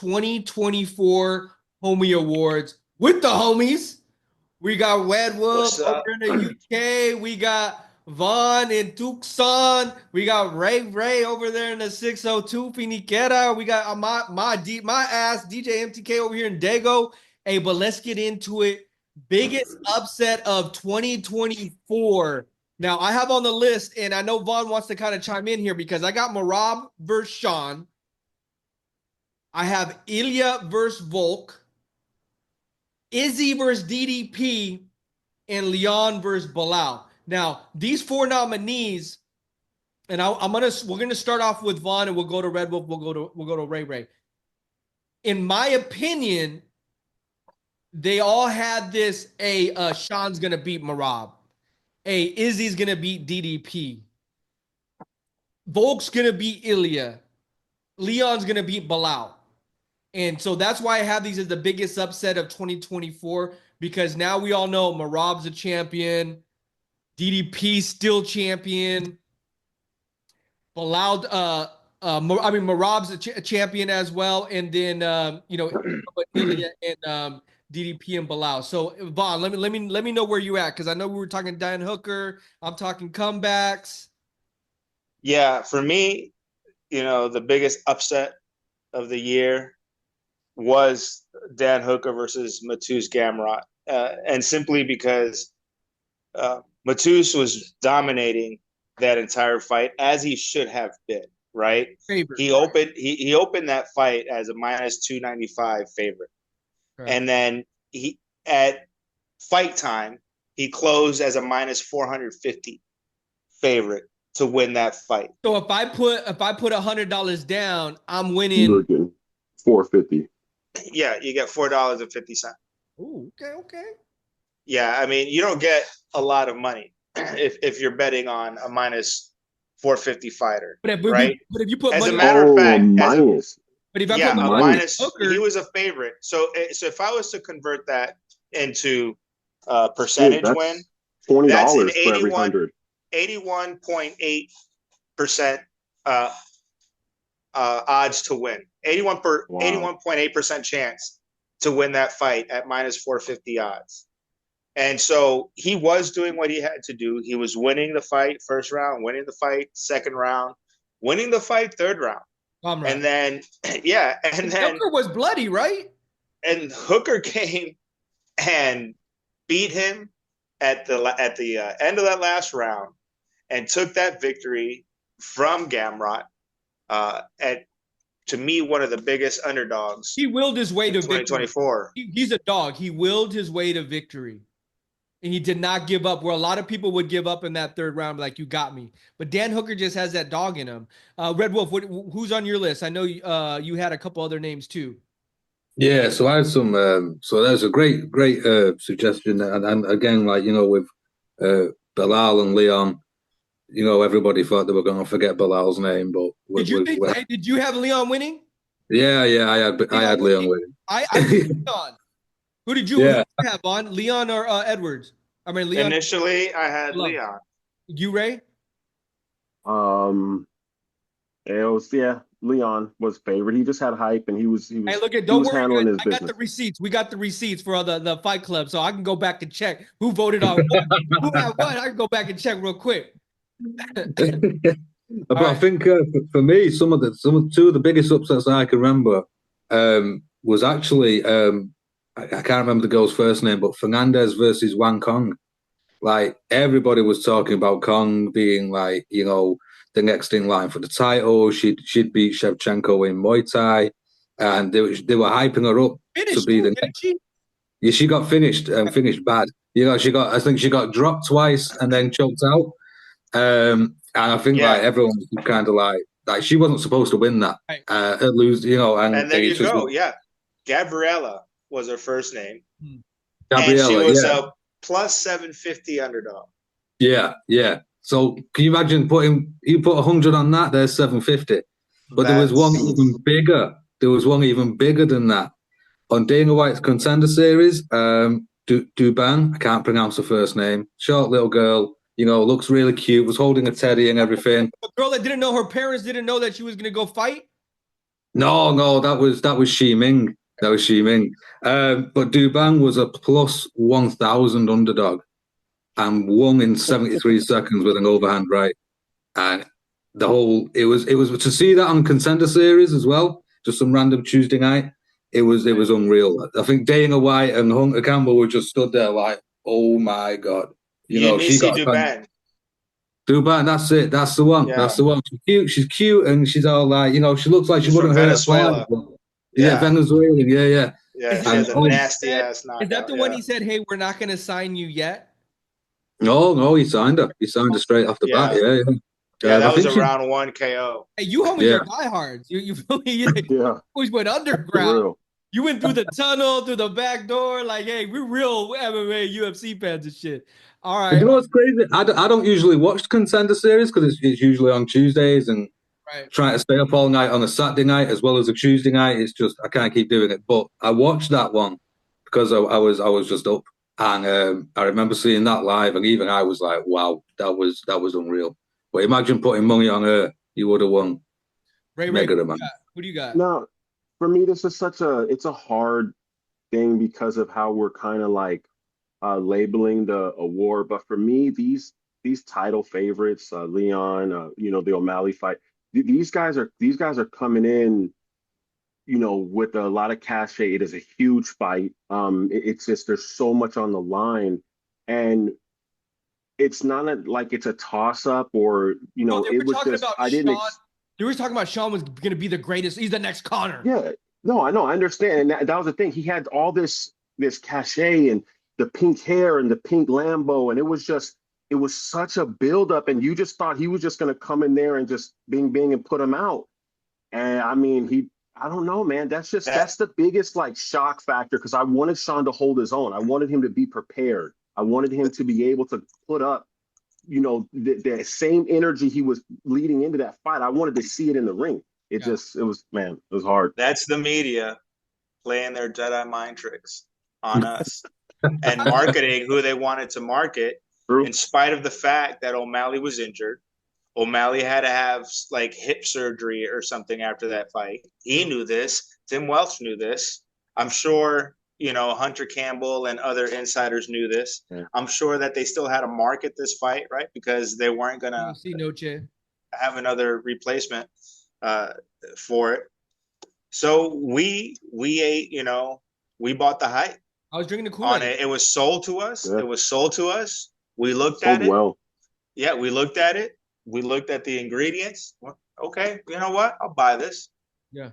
2024 Homie Awards with the homies. We got Redwolf over in the UK. We got Vaughn in Tucson. We got Ray over there in the 602 Finiquera. We got my ass DJ MTK over here in Dago. Hey, but let's get into it. Biggest upset of 2024. Now, I have on the list, and I know Vaughn wants to kind of chime in here because I got Merab versus Sean. I have Ilya versus Volk. Izzy versus DDP, and Leon versus Bilal. Now, these four nominees, and we're gonna start off with Vaughn, and we'll go to Redwolf, we'll go to Ray. In my opinion, they all had this: Sean's gonna beat Merab, Izzy's gonna beat DDP, Volk's gonna beat Ilya, Leon's gonna beat Bilal. And so that's why I have these as the biggest upset of 2024, because now we all know Merab's a champion, DDP's still champion, Bilal, Merab's a champion as well, and then Ilya and DDP and Bilal. So Vaughn, let me know where you at, because I know we were talking Dan Hooker, I'm talking comebacks. Yeah, for me, the biggest upset of the year was Dan Hooker versus Mateusz Gamrot, and simply because Mateusz was dominating that entire fight, as he should have been. Right? Favorite. He opened that fight as a minus 295 favorite, right. And then at fight time he closed as a minus 450 favorite to win that fight. So if I put $100 down, I'm winning $450. Yeah, you get $4.50. Ooh, okay. Yeah, I mean, you don't get a lot of money if you're betting on a minus 450 fighter, right? But if you put as money, a matter of fact, minus. But if I put my minus, Hooker, he was a favorite. So if I was to convert that into percentage win, $20 that's an for every 100. 81.8% odds to win. 81.8% chance to win that fight at minus 450 odds. And so he was doing what he had to do. He was winning the fight first round, winning the fight second round, winning the fight third round. Right. And then Hooker was bloody, right? And Hooker came and beat him at the end of that last round and took that victory from Gamrot at, to me, one of the biggest underdogs. He willed his way to 2024. Victory. He's a dog. He willed his way to victory. And he did not give up, where a lot of people would give up in that third round, like, you got me. But Dan Hooker just has that dog in him. Redwolf, who's on your list? I know you had a couple other names too. Yeah, so I had some. So that's a great suggestion. And again, with Bilal and Leon, everybody thought they were going to forget Bilal's name, but did you have Leon winning? Yeah, I had Leon winning. I Leon. Who did you have on? Leon or Edwards? I mean, Leon. Initially, I had Leon. You, Ray? Leon was favorite. He just had hype, and he was. Hey, look, don't worry, guys. I got the receipts. We got the receipts for the Fight Club, so I can go back and check who voted on what. Who had what? I can go back and check real quick. But I think for me, two of the biggest upsets I can remember was actually. I can't remember the girl's first name, but Fernandez versus Wang Kong. Like, everybody was talking about Kong being the next in line for the title. She'd beat Shevchenko in Muay Thai, and they were hyping her up to be the next. Yeah, she got finished bad. I think she got dropped twice and then choked out. And I think everyone was kind of like she wasn't supposed to win that. Lose, and there you go. Gabriella was her first name. Gabriella, and she was a plus 750 underdog. Yeah. So can you imagine you put 100 on that? There's 750. But there was one even bigger. There was one even bigger than that on Dana White's Contender Series. Duban, I can't pronounce her first name. Short little girl, looks really cute. Was holding a teddy and everything. A girl that didn't know her parents didn't know that she was going to go fight. No, that was Xi Ming. That was Xi Ming. But Dubang was a plus 1,000 underdog and won in 73 seconds with an overhand right. And it was to see that on Contender Series as well, just some random Tuesday night. It was unreal. I think Dana White and Hunter Campbell were just stood there like, oh my God. She got Dubang, that's it. That's the one. Yeah. That's the one. She's cute and she's all like, she looks like she wouldn't hurt Venezuela. Yeah, Venezuelan. Yeah. Yeah, she has a nasty ass knockout. Is that the one he said, hey, we're not going to sign you yet? No, he signed her. He signed her straight off the bat. Yeah, that was a round 1 KO. Hey, you homies are diehards. You always went underground. You went through the tunnel, through the back door. Like, hey, we're real MMA, UFC fans and shit. All right. You know what's crazy? I don't usually watch Contender Series because it's usually on Tuesdays and trying to stay up all night on a Saturday night as well as a Tuesday night. It's just I can't keep doing it. But I watched that one because I was just up, and I remember seeing that live, and even I was like, wow, that was unreal. But imagine putting money on her, you would have won. Ray, what do you got? No, for me, this is it's a hard thing because of how we're kind of like labeling the award. But for me, these title favorites, Leon, the O'Malley fight, these guys are coming in, with a lot of cachet. It is a huge fight. It's just there's so much on the line, and it's not like it's a toss up or it was just I didn't. They were talking about Sean was going to be the greatest. He's the next Conor. Yeah, no, I know, I understand, and that was the thing. He had all this cachet and the pink hair and the pink Lambo, and it was such a buildup, and you just thought he was just going to come in there and just bing and put him out. And I mean, I don't know, man. That's the biggest like shock factor because I wanted Sean to hold his own. I wanted him to be prepared. I wanted him to be able to put up, the same energy he was leading into that fight. I wanted to see it in the ring. It was hard. That's the media playing their Jedi mind tricks on us and marketing who they wanted to market. True. In spite of the fact that O'Malley was injured. O'Malley had to have like hip surgery or something after that fight. He knew this. Tim Welch knew this. I'm sure, Hunter Campbell and other insiders knew this. Yeah. I'm sure that they still had to market this fight, right? Because they weren't going to have another replacement for it. So we ate, we bought the hype. I was drinking the Kool-Aid. On it. It was sold to us. Yeah. It was sold to us. We looked at it. Well. Yeah, we looked at it. We looked at the ingredients. Well, okay, you know what? I'll buy this. Yeah.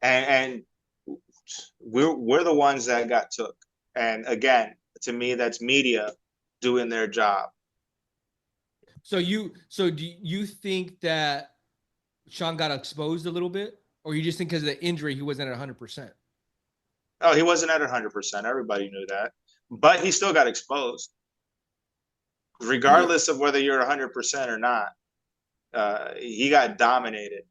And we're the ones that got took. And again, to me, that's media doing their job. So do you think that Sean got exposed a little bit, or you just think because of the injury he wasn't at 100%? Oh, he wasn't at 100%. Everybody knew that, but he still got exposed. Regardless of whether you're 100% or not, he got dominated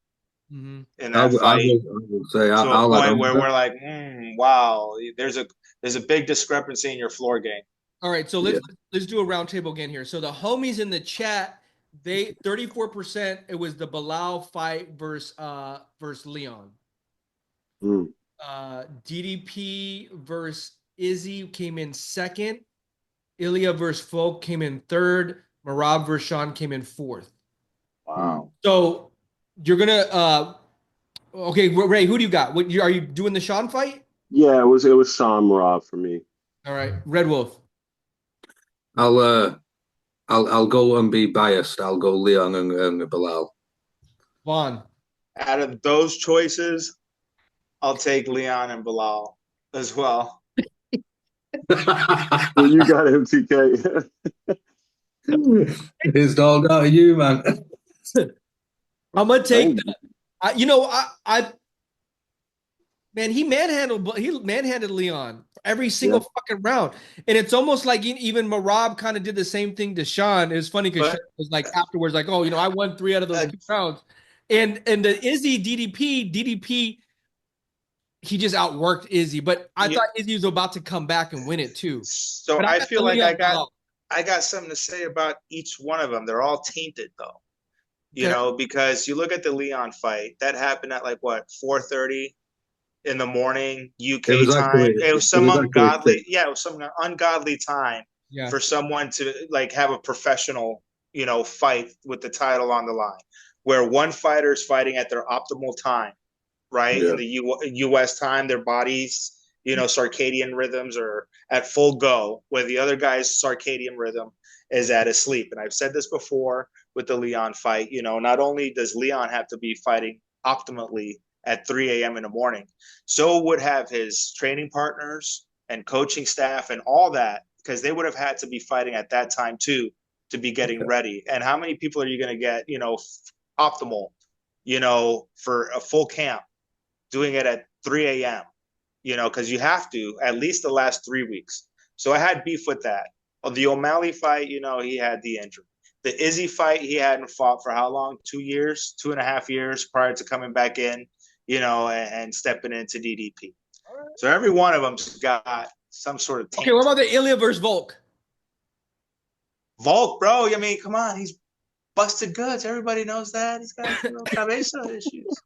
in that fight. I will say, to a point where we're like, wow, there's a big discrepancy in your floor game. All right, so let's do a round table again here. So the homies in the chat, they 34%. It was the Bilal fight versus Leon. DDP versus Izzy came in second. Ilya versus Folk came in third. Merab versus Sean came in fourth. Wow. So you're gonna okay, Ray, who do you got? Are you doing the Sean fight? Yeah, it was Sean Merab for me. All right, Redwolf. I'll go and be biased. I'll go Leon and Bilal. Vaughn. Out of those choices, I'll take Leon and Bilal as well. Well, you got MTK. It's all down to you, man. I'm gonna take that. He manhandled Leon every single fucking round, and it's almost like even Merab kind of did the same thing to Sean. It was funny because Sean was like afterwards, like, "Oh, I won 3 out of those 2 rounds," and the Izzy DDP. He just outworked Izzy, but I thought Izzy was about to come back and win it too. So I feel like I got something to say about each one of them. They're all tainted though. You know, because you look at the Leon fight that happened at like what 4:30 in the morning UK time. It was some ungodly time for someone to like have a professional, you know, fight with the title on the line, where one fighter is fighting at their optimal time, right? In the US time, their bodies, you know, circadian rhythms are at full go, where the other guy's circadian rhythm is at asleep. And I've said this before with the Leon fight, you know, not only does Leon have to be fighting optimally at 3 a.m. in the morning, so would have his training partners and coaching staff and all that, because they would have had to be fighting at that time too, to be getting ready. And how many people are you going to get, you know, optimal, you know, for a full camp doing it at 3 a.m., you know, because you have to at least the last 3 weeks. So I had beef with that. The O'Malley fight, you know, he had the injury. The Izzy fight, he hadn't fought for how long? 2 years, 2.5 years prior to coming back in, you know, and stepping into DDP. So every one of them's got some sort of taint. Okay, what about the Ilya versus Volk? Volk, bro, I mean, come on. He's busted goods. Everybody knows that. He's got cabeza issues.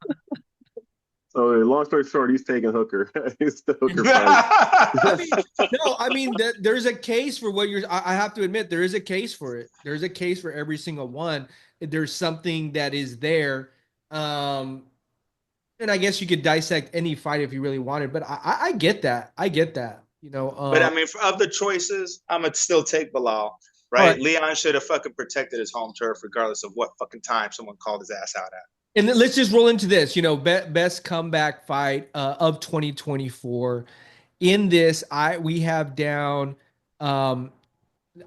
So long story short, he's taking Hooker. He's the Hooker fight. There's a case for what you're. I have to admit, there is a case for it. There's a case for every single one. There's something that is there, and I guess you could dissect any fight if you really wanted. But I get that. I get that. You know. But I mean, of the choices, I'm gonna still take Bilal. Right? Leon should have fucking protected his home turf, regardless of what fucking time someone called his ass out at. And let's just roll into this, you know, best comeback fight of 2024. In this, we have down, I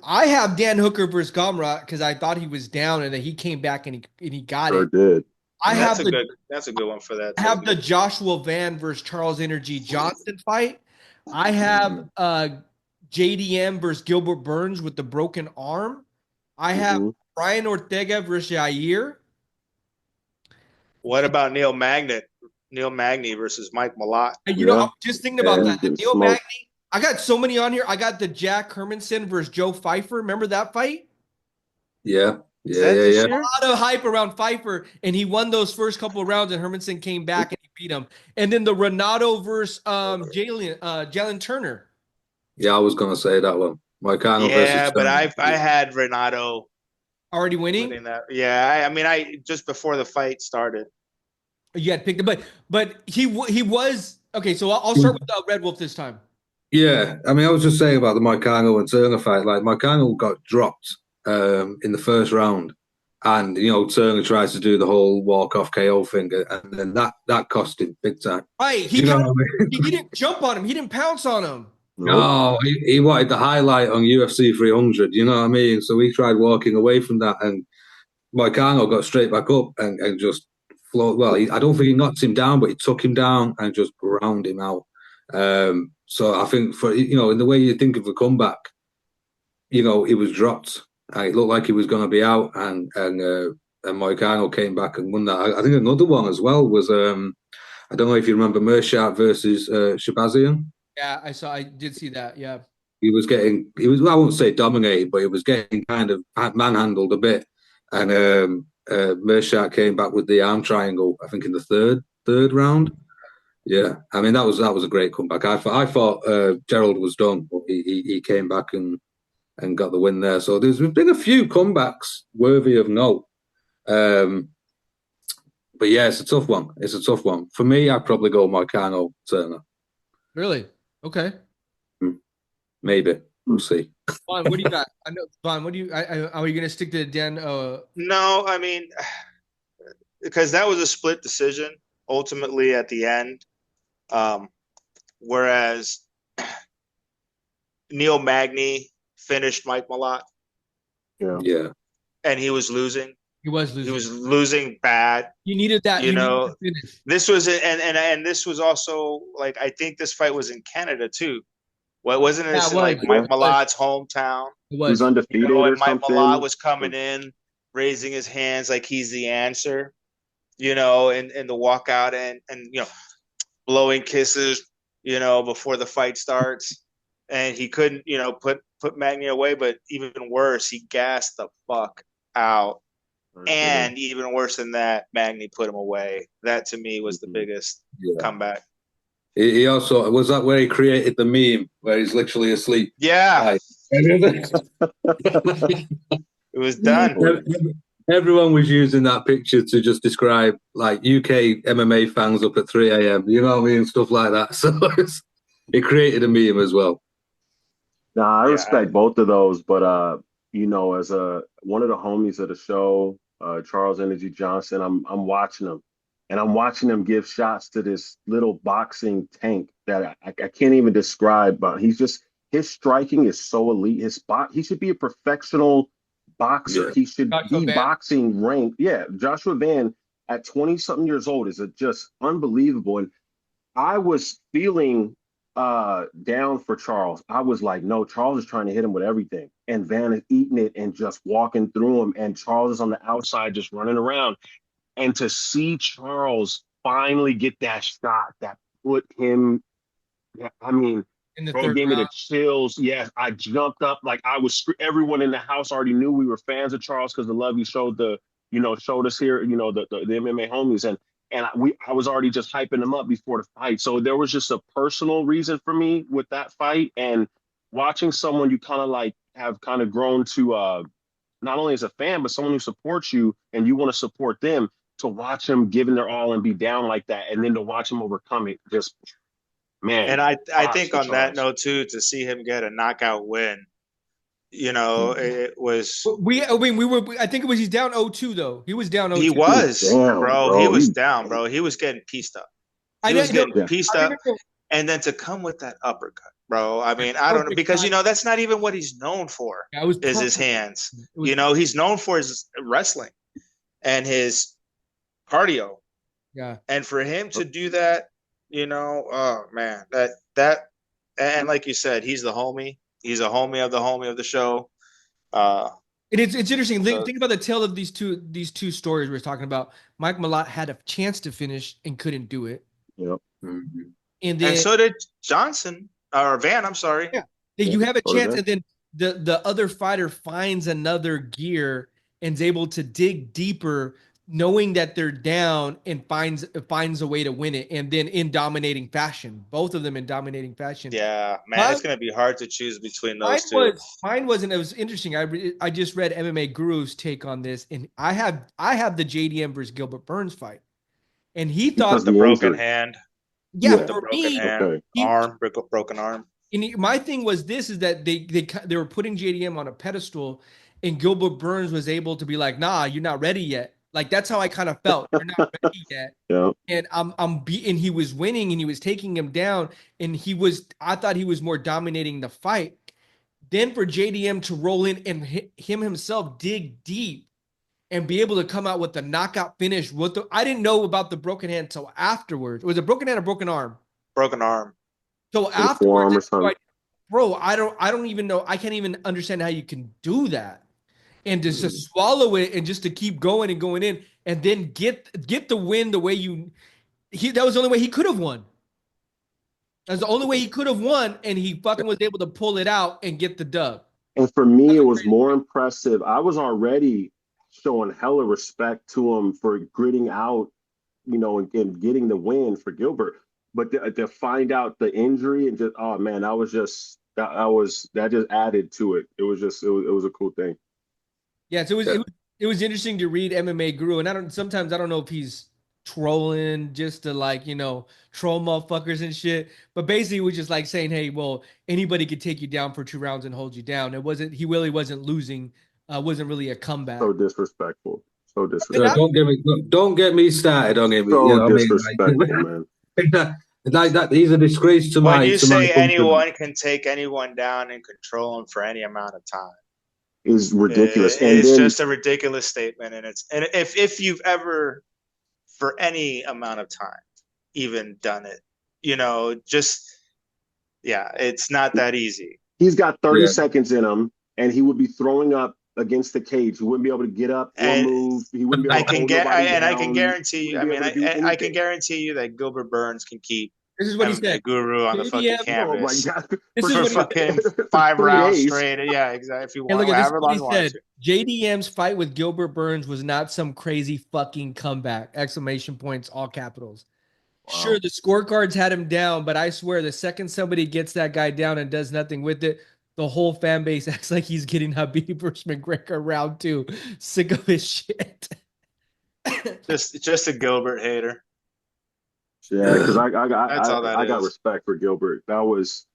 have Dan Hooker versus Gamrot because I thought he was down and then he came back and he got it. Did. That's a good one for that. I have the Joshua Van versus Charles Energy Johnson fight. I have JDM versus Gilbert Burns with the broken arm. I have Brian Ortega versus Yair. What about Neil Magny versus Mike Malott? You know, I'm just thinking about that. Neil Magny. I got so many on here. I got the Jack Hermanson versus Joe Pfeiffer. Remember that fight? Yeah. A lot of hype around Pfeiffer, and he won those first couple of rounds, and Hermanson came back and he beat him. And then the Renato versus Jalen Turner. Yeah, I was gonna say that one. But I had Renato already winning that. Yeah, I just before the fight started. You had picked him, but he was okay. So I'll start with Redwolf this time. Yeah, I mean, I was just saying about the Moicano and Turner fight. Like, Moicano got dropped in the first round, and you know, Turner tries to do the whole walk-off KO thing, and then that cost him big time. Right, he didn't jump on him, he didn't pounce on him. No, he wanted the highlight on UFC 300. You know what I mean? So he tried walking away from that, and Moicano got straight back up and just float. Well, I don't think he knocked him down, but he took him down and just ground him out. So I think for, you know, in the way you think of a comeback, you know, he was dropped. It looked like he was going to be out, and Moicano came back and won that. I think another one as well was I don't know if you remember Mershat versus Shabazian. Yeah, I did see that. Yeah, he was I won't say dominated, but he was getting kind of manhandled a bit, and Mershat came back with the arm triangle, I think in the third round. Yeah, I mean that was a great comeback. I thought Gerald was done, but he came back and got the win there. So there's been a few comebacks worthy of note. But yeah, it's a tough one. For me, I'd probably go Moicano Turner. Really? Okay. Maybe. We'll see. Vaughn, what do you got? I know, Vaughn, are you going to stick to Dan? No, I mean, because that was a split decision ultimately at the end. Whereas Neil Magny finished Mike Malott. Yeah. And he was losing. He was losing bad. You needed that. You know, this was and this was also like, I think this fight was in Canada too. What wasn't it? Like Mike Malott's hometown. He was undefeated. You know, or Mike something. Malott was coming in, raising his hands like he's the answer. You know, and the walkout and you know, blowing kisses. You know, before the fight starts, and he couldn't, you know, put Magny away. But even worse, he gassed the fuck out And even worse than that, Magny put him away. That to me was the biggest comeback. He also was that where he created the meme where he's literally asleep. Yeah, it was done. Everyone was using that picture to just describe like UK MMA fans up at 3 a.m. You know what I mean? Stuff like that. So it created a meme as well. Nah, I respect both of those, but you know, as one of the homies of the show, Charles Energy Johnson, I'm watching him, and I'm watching him give shots to this little boxing tank that I can't even describe. But his striking is so elite. He should be a professional boxer. He should be boxing ranked. Yeah, Joshua Van at 20-something years old is just unbelievable. And I was feeling down for Charles. I was like, no, Charles is trying to hit him with everything. And Van is eating it and just walking through him. And Charles is on the outside just running around. And to see Charles finally get that shot that put him, I mean, bro, gave me the chills. Yeah, I jumped up like everyone in the house already knew we were fans of Charles because the love he showed showed us here, the MMA homies. And I was already just hyping him up before the fight. So there was just a personal reason for me with that fight. And watching someone you kind of like have kind of grown to not only as a fan, but someone who supports you and you want to support them, to watch him giving their all and be down like that. And then to watch him overcome it, just, man. And I think on that note, too, to see him get a knockout win, it was. I think it was he's down 0-2 though. He was down 0-2. He was, bro. He was down, bro. He was getting pieced up. He was getting pieced up, and then to come with that uppercut, bro. I mean, I don't know, because that's not even what he's known for. Is his hands. He's known for his wrestling and his cardio. Yeah. And for him to do that, oh man, that and like you said, he's the homie. He's a homie of the show. And it's interesting. Think about the tale of these two stories we're talking about. Mike Malott had a chance to finish and couldn't do it. Yep. And so did Johnson or Van. I'm sorry. Yeah. You have a chance, and then the other fighter finds another gear and is able to dig deeper, knowing that they're down, and finds a way to win it, and then in dominating fashion. Both of them in dominating fashion. Yeah, man, it's gonna be hard to choose between those two. Mine wasn't. It was interesting. I just read MMA Guru's take on this, and I have the JDM versus Gilbert Burns fight, and he thought the broken hand. Yeah, the broken hand, broken arm. And my thing was is that they were putting JDM on a pedestal, and Gilbert Burns was able to be like, nah, you're not ready yet. Like, that's how I kind of felt. You're not ready yet. Yeah. And I'm beating. He was winning, and he was taking him down. And I thought he was more dominating the fight. Then for JDM to roll in and him himself dig deep and be able to come out with the knockout finish. I didn't know about the broken hand until afterwards. Was it broken hand or broken arm? Broken arm. So afterwards, bro, I don't even know. I can't even understand how you can do that. And just to swallow it and just to keep going and going in and then get the win the way that was the only way he could have won. That's the only way he could have won, and he fucking was able to pull it out and get the dub. And for me, it was more impressive. I was already showing hella respect to him for gritting out, and getting the win for Gilbert. But to find out the injury and just, oh man, that just added to it. It was a cool thing. Yeah, so it was interesting to read MMA Guru, and sometimes I don't know if he's trolling just to troll motherfuckers and shit, but basically it was just like saying, hey, well, anybody could take you down for 2 rounds and hold you down. He really wasn't losing, wasn't really a comeback. So disrespectful. Don't get me started on him. So disrespectful, man. Like that, he's a disgrace to when my. When you say anyone country. Can take anyone down and control him for any amount of time, is ridiculous. It's just a ridiculous statement, and if you've ever, for any amount of time, even done it, it's not that easy. He's got 30 seconds in him, and he would be throwing up against the cage. He wouldn't be able to get up or move. He wouldn't be able I can guarantee you. I can guarantee you that Gilbert Burns can keep This is what he MMA said. guru on the fucking canvas. Oh my God. This is For what fucking he 5 rounds days. straight. Yeah, exactly. If you And want, look at this. however What long he you want said. to. JDM's fight with Gilbert Burns was not some crazy fucking comeback! Exclamation points, all capitals. Wow. Sure, the scorecards had him down, but I swear the second somebody gets that guy down and does nothing with it, the whole fan base acts like he's getting Habib versus McGregor round 2. Sick of his shit. Just a Gilbert hater. Yeah, because I got is. respect for Gilbert. That was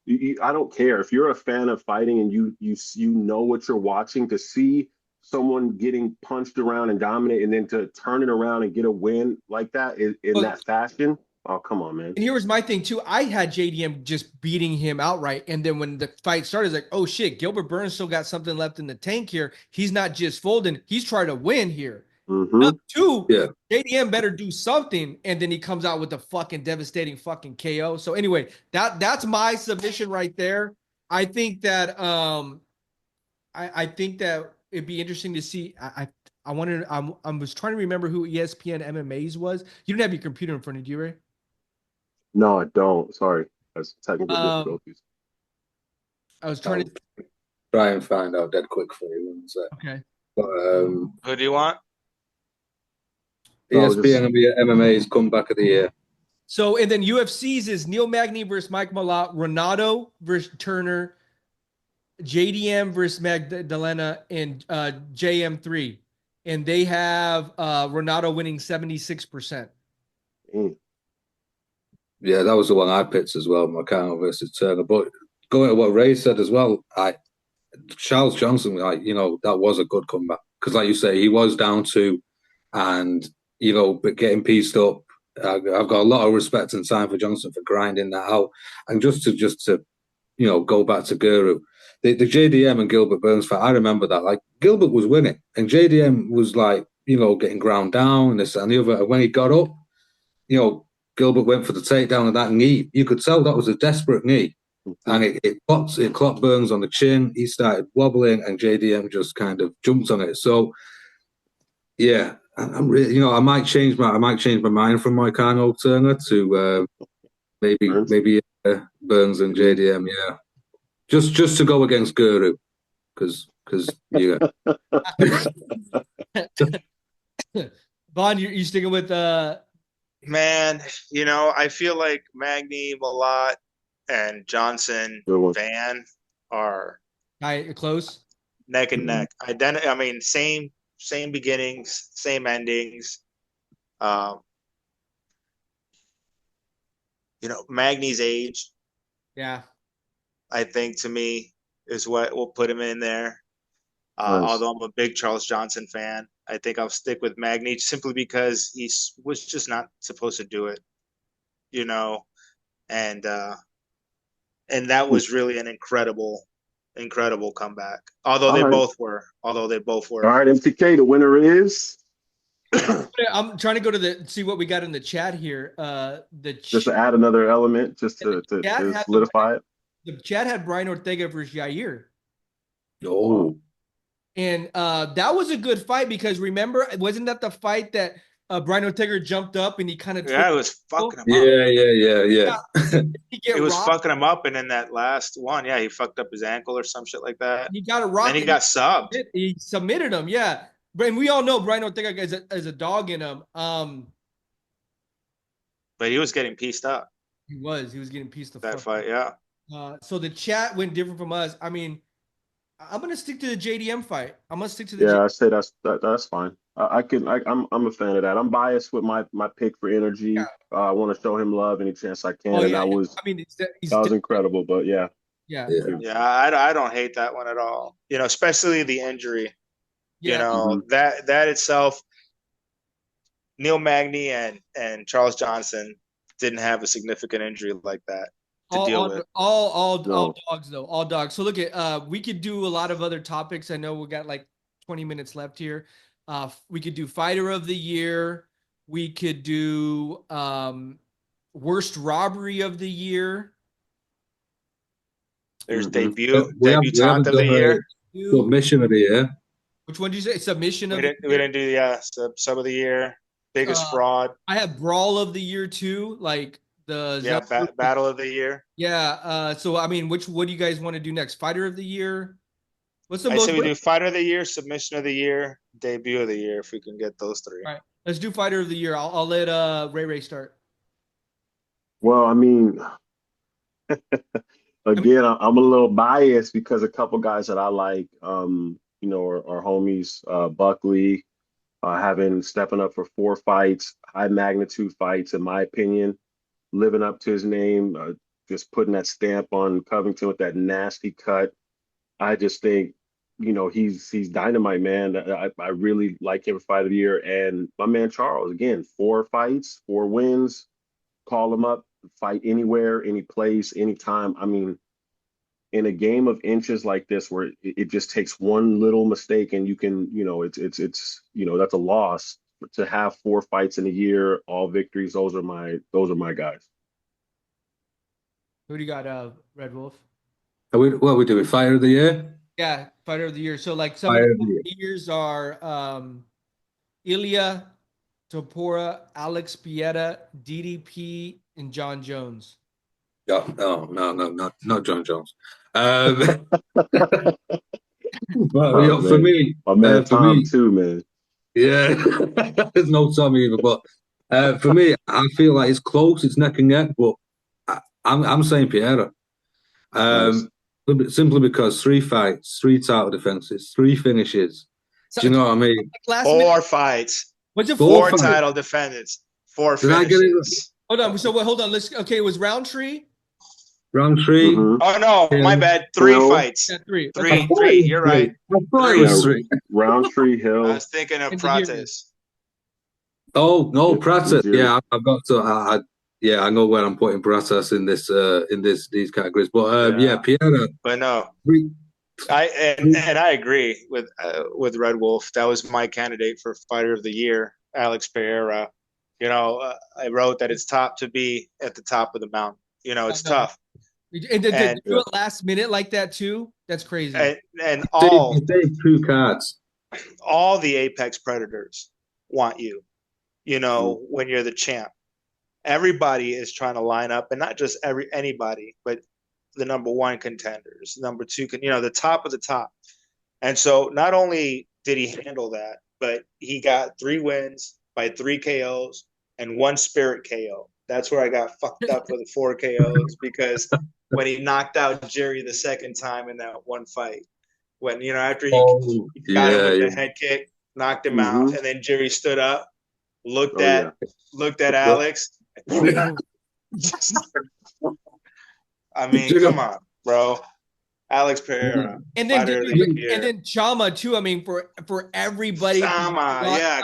I don't care if you're a fan of fighting and you know what you're watching, to see someone getting punched around and dominate, and then to turn it around and get a win like that in that fashion. Oh, come on, man. And here was my thing too. I had JDM just beating him outright. And then when the fight started, it's like, oh shit, Gilbert Burns still got something left in the tank here. He's not just folding, he's trying to win here. Up 2, JDM better do something. And then he comes out with a fucking devastating fucking KO. So anyway, that's my submission right there. I think that I think that it'd be interesting to see. I was trying to remember who ESPN MMA's was. You don't have your computer in front of you, Ray? No, I don't. Sorry. That's technical difficulties. I was trying to try and find out dead quick for you. Okay. But, who do you want? ESPN MMA's comeback of the year. So, and then UFC's is Neil Magny versus Mike Malott, Renato versus Turner, JDM versus Magdalena, and JM3. And they have Renato winning 76%. Yeah, that was the one I picked as well, Marcano versus Turner. But going to what Ray said as well, Charles Johnson, that was a good comeback. Because like you say, he was down 2 and, but getting pieced up. I've got a lot of respect and time for Johnson for grinding that out. And just to go back to Guru, the JDM and Gilbert Burns fight, I remember that. Like, Gilbert was winning and JDM was like, getting ground down and this and the other. And when he got up, Gilbert went for the takedown of that knee. You could tell that was a desperate knee. And it clocked Burns on the chin. He started wobbling and JDM just kind of jumped on it. So, yeah, I'm really, I might change my mind from Moicano Turner to maybe Burns and JDM. Yeah, just to go against Guru, because yeah. Vaughn, you sticking with Man, I feel like Magny, Malott, and Johnson, Van are close, neck and neck. I mean, same beginnings, same endings. Magny's age, yeah, I think to me is what will put him in there. Nice. Although I'm a big Charles Johnson fan, I think I'll stick with Magny simply because he was just not supposed to do it, and that was really an incredible comeback. Although they both were. All right, MTK, the winner is. I'm trying to go to see what we got in the chat here. Just to add another element, just to solidify it. The chat had Brian Ortega versus Yair. Oh. And that was a good fight because remember, wasn't that the fight that Brian Ortega jumped up and he kind of it was fucking him up. Yeah. It was fucking him up, and in that last one, he fucked up his ankle or some shit like that. He got a rock. And he got subbed. He submitted him, yeah. And we all know Brian Ortega is a dog in him. But he was getting pieced up. He was getting pieced up. That fight, yeah. So the chat went different from us. I mean, I'm gonna stick to the JDM fight. I'm gonna stick to the. I say that's fine. I'm a fan of that. I'm biased with my pick for energy. Yeah. I want to show him love any chance I can. And that was incredible. But yeah. I don't hate that one at all. Especially the injury. Yeah. That itself. Neil Magny and Charles Johnson didn't have a significant injury like that to deal with. All dogs though. All dogs. So look at we could do a lot of other topics. I know we got like 20 minutes left here. We could do fighter of the year. We could do worst robbery of the year. There's debutant of the year. Submission of the year. Which one did you say? Submission of the year? We didn't do sub of the year. Biggest fraud. I have brawl of the year too. Like Battle of the year. Yeah. So I mean, what do you guys want to do next? Fighter of the year? What's the I most? say we do fighter of the year, submission of the year, debut of the year, if we can get those three. All right, let's do fighter of the year. I'll let Ray start. Well, I mean, again, I'm a little biased because a couple guys that I like, are homies. Buckley, stepping up for 4 fights, high magnitude fights, in my opinion, living up to his name, just putting that stamp on Covington with that nasty cut. I just think, he's dynamite, man. I really like him for fight of the year. And my man Charles, again, 4 fights, 4 wins. Call him up, fight anywhere, any place, anytime. I mean, in a game of inches like this, where it just takes one little mistake and you can, that's a loss. To have 4 fights in a year, all victories, those are my guys. Who do you got, Redwolf? What are we doing? Fighter of the year? Yeah, fighter of the year. So like some of the years are Ilya Topora, Alex Pieta, DDP, and John Jones. No, not John Jones. But for me, my man Tom too, man. Yeah, there's no Tom either. But for me, I feel like it's close. It's neck and neck. But I'm saying Pieta. Nice. Simply because 3 fights, 3 title defenses, 3 finishes. Do you know what I mean? 4 fights. What's it? 4 title defendants, 4 finishes. Hold on. So hold on. It was Roundtree. Roundtree. Mm-hmm. Oh no, my bad. 3 fights. Yeah, 3. Three. You're right. I thought it was 3. Roundtree, Hill. I was thinking of Prates. Oh no, Prates. Yeah, I've got to. I know where I'm putting Prates in these categories. But Pieta. But no, I agree with Redwolf. That was my candidate for fighter of the year, Alex Pereira. I wrote that it's tough to be at the top of the mountain. It's tough. And to do it last minute like that too, that's crazy. And all 2 cards. All the apex predators want you. When you're the champ, everybody is trying to line up, and not just anybody, but the number 1 contenders, number 2, the top of the top. And so not only did he handle that, but he got 3 wins by 3 KOs and 1 spirit KO. That's where I got fucked up with the 4 KOs, because when he knocked out Jerry the second time in that one fight, when after he got him with the head kick, knocked him out, and then Jerry stood up, looked at Alex. I mean, come on, bro. Alex Pereira. And then Chama too. I mean, for everybody. Chama,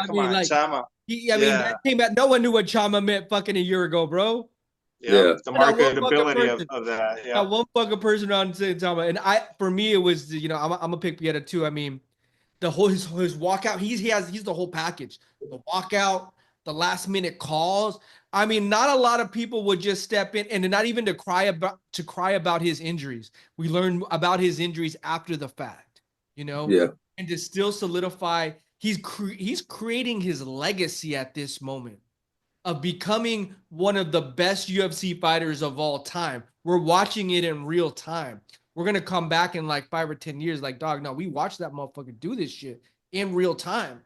Chama. That came out. No one knew what Chama meant fucking a year ago, bro. Yeah, the marketability of that. Yeah, one fucking person on saying Chama, and for me, it was I'm gonna pick Pieta too. I mean, the whole his walkout. He's the whole package. The walkout, the last minute calls. I mean, not a lot of people would just step in, and not even to cry about his injuries. We learned about his injuries after the fact, Yeah. And to still solidify, he's creating his legacy at this moment of becoming one of the best UFC fighters of all time. We're watching it in real time. We're gonna come back in like 5 or 10 years, like, dog, no, we watched that motherfucker do this shit in real time.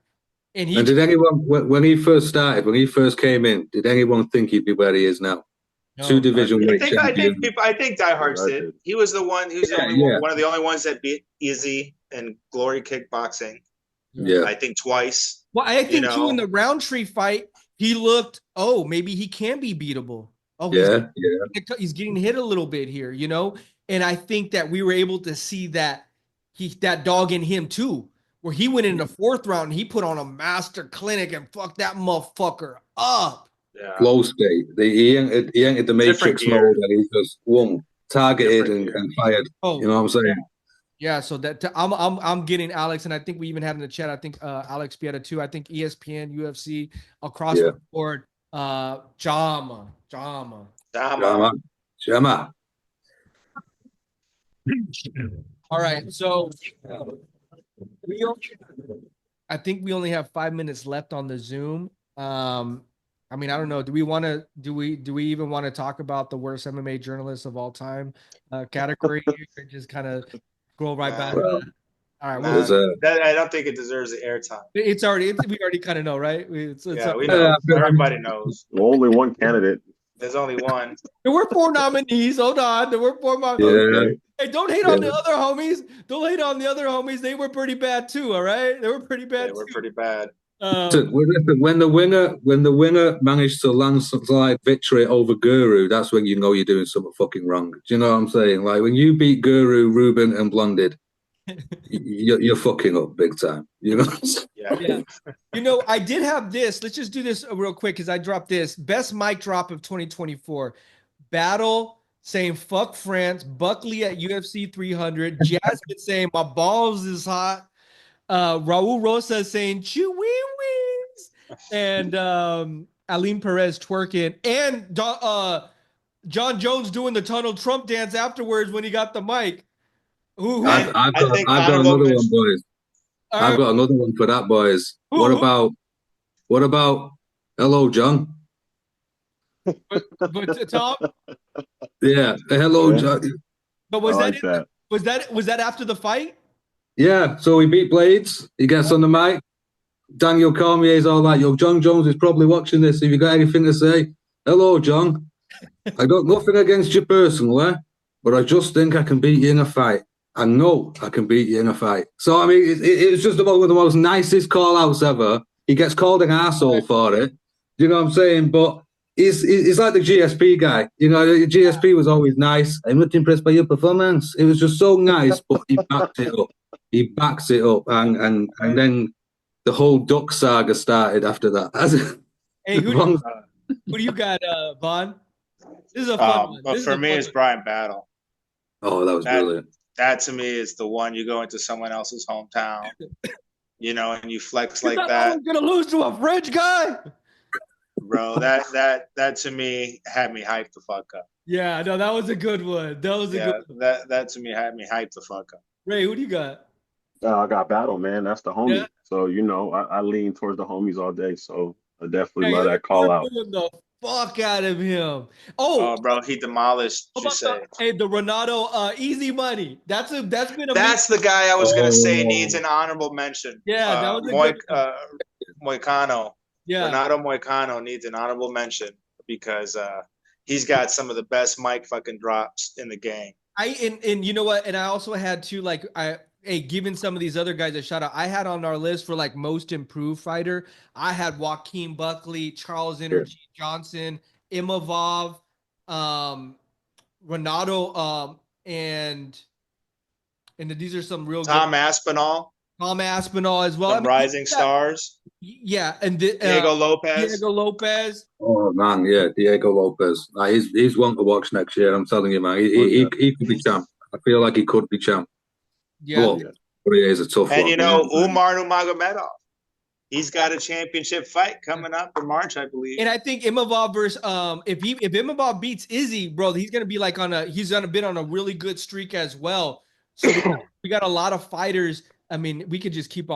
And did anyone, when he first started, when he first came in, did anyone think he'd be where he is now? No, 2 division weight champion. I think diehards did. He was the one who's one of the only ones that beat Izzy in Glory Kickboxing. Yeah, I think twice. Well, I think too in the Roundtree fight, he looked, maybe he can be beatable. He's getting hit a little bit here, And I think that we were able to see that dog in him too, where he went in the 4th round and he put on a master clinic and fucked that motherfucker up. Yeah. Flow state. He entered the matrix mode and he just targeted and fired. You know what I'm saying? Yeah. So that I'm getting Alex, and I think we even had in the chat. I think Alex Pieta too. I think ESPN, UFC, across the board. Jama. All right. So I think we only have 5 minutes left on the Zoom. I I mean, I don't know. Do we even want to talk about the worst MMA journalists of all time category? Or just kind of scroll right back. Well, All right. I don't think it deserves the airtime. We already kind of know, right? We know. Everybody knows. Only one candidate. There's only one. There were 4 nominees. Hold on. There were 4 nominees. Okay. Hey, don't hate on the other homies. Don't hate on the other homies. They were pretty bad too. All right. They were pretty bad. They were pretty bad. When the winner managed to land some like victory over Guru, that's when you know you're doing something fucking wrong. Do you know what I'm saying? Like when you beat Guru, Ruben, and Blonded, you're fucking up big time. You know? Yeah. You know, I did have this. Let's just do this real quick because I dropped this best mic drop of 2024. Battle saying fuck France, Buckley at UFC 300, Jasmine saying my balls is hot. Raul Rosa saying chew-wee-wees, and Aline Perez twerking, and John Jones doing the Donald Trump dance afterwards when he got the mic. I've got another one, boys. I've got another one for that, boys. What about Hello, John? But Tom? Yeah, hello, John. But was that after the fight? Yeah, so he beat Blades. He gets on the mic. Daniel Cormier's all like, yo, John Jones is probably watching this. Have you got anything to say? Hello, John. I got nothing against you personally, but I just think I can beat you in a fight. I know I can beat you in a fight. So, I mean, it's just about one of the most nicest call-outs ever. He gets called an arsehole for it. You know what I'm saying? But he's like the GSP guy. You know, the GSP was always nice. I'm not impressed by your performance. It was just so nice, but he backed it up. He backs it up, and then the whole Duck saga started after that. Hey, who do you got, Vaughn? This is a fun one. But for me, it's Brian Battle. Oh, that was brilliant. That to me is the one. You go into someone else's hometown, you know, and you flex like that. I'm gonna lose to a French guy, bro. That to me had me hyped the fuck up. Yeah, no, that was a good one. That was a good one. That to me had me hyped the fuck up. Ray, who do you got? I got Battle, man. That's the homie. Yeah. So, you know, I lean towards the homies all day. So I definitely love that call out. The fuck out of him. Oh, bro, he demolished. The Renato Easy Money. That's been that's the guy I was gonna say needs an honorable mention. Yeah, that was Moicano. Yeah, Renato Moicano needs an honorable mention because he's got some of the best mic fucking drops in the game. And you know what? And I also had to giving some of these other guys a shout out. I had on our list for like most improved fighter. I had Joaquin Buckley, Charles Energy Johnson, Imavov, Renato, and these are some real Tom Aspinall as well. Rising Stars. Yeah, and Diego Lopez. Oh man, yeah, Diego Lopez. He's one to watch next year. I'm telling you, man. He could be champ. I feel like he could be champ. Yeah, but he is a tough one. And you know, Umar Nurmagomedov, he's got a championship fight coming up in March, I believe. And I think Imavov versus if Imavov beats Izzy, bro, he's gonna be like he's gonna be on a really good streak as well. So we got a lot of fighters. I mean, we could just keep on